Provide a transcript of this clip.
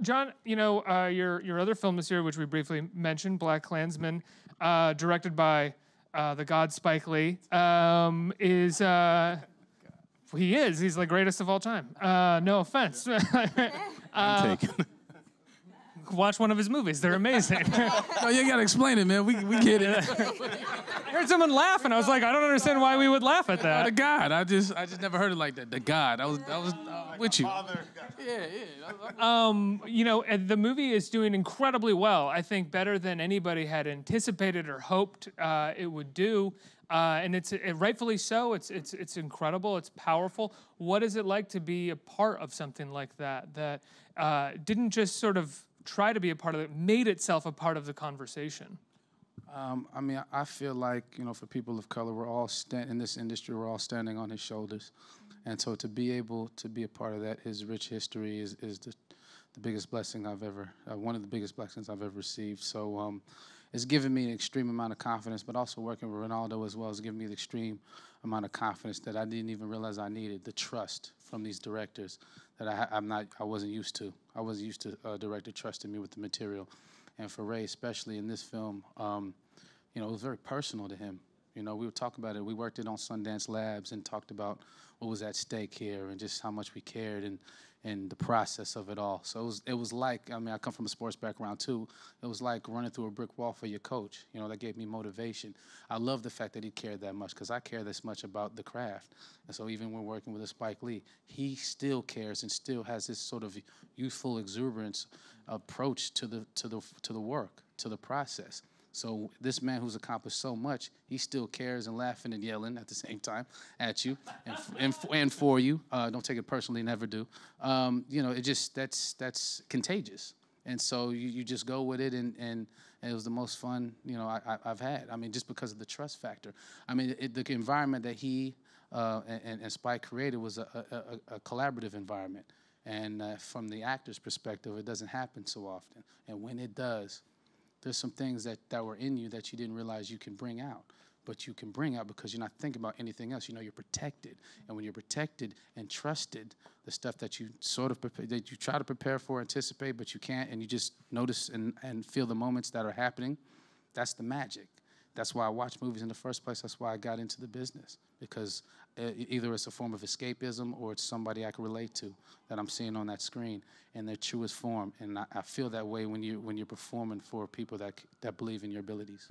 John, your other film this year, which we briefly mentioned, BlacKkKlansman, directed by the god Spike Lee, is he is. He's the greatest of all time. No offense. I'm taken. Watch one of his movies. They're amazing. No, you gotta explain it, man. We get it. I heard someone laugh, and I was like, I don't understand why we would laugh at that. The God. I just never heard it like that. The God. I was with you. The movie is doing incredibly well. I think better than anybody had anticipated or hoped it would do. And it's rightfully so. It's incredible. It's powerful. What is it like to be a part of something like that didn't just sort of try to be a part of it, made itself a part of the conversation? I feel like, for people of color, we're all in this industry, we're all standing on his shoulders. And so to be able to be a part of that, his rich history is the biggest blessing I've ever, one of the biggest blessings I've ever received. So it's given me an extreme amount of confidence, but also working with Ronaldo as well has given me the extreme amount of confidence that I didn't even realize I needed, the trust from these directors that I wasn't used to. I wasn't used to a director trusting me with the material. And for Ray, especially in this film, it was very personal to him. We would talk about it. We worked it on Sundance Labs and talked about what was at stake here and just how much we cared and the process of it all. So it was like, I come from a sports background too. It was like running through a brick wall for your coach. That gave me motivation. I love the fact that he cared that much because I care this much about the craft. And so even when working with a Spike Lee, he still cares and still has this sort of youthful exuberance approach to the work, to the process. So this man who's accomplished so much, he still cares and laughing and yelling at the same time at you and for you. Don't take it personally, never do. That's contagious. And so you just go with it, and it was the most fun I've had. Just because of the trust factor. The environment that he and Spike created was a collaborative environment. And from the actor's perspective, it doesn't happen so often. And when it does, there's some things that were in you that you didn't realize you can bring out. But you can bring out because you're not thinking about anything else. You're protected. And when you're protected and trusted, the stuff that you that you try to prepare for, anticipate, but you can't, and you just notice and feel the moments that are happening, that's the magic. That's why I watch movies in the first place. That's why I got into the business, because either it's a form of escapism or it's somebody I can relate to that I'm seeing on that screen in their truest form. And I feel that way when you're performing for people that believe in your abilities.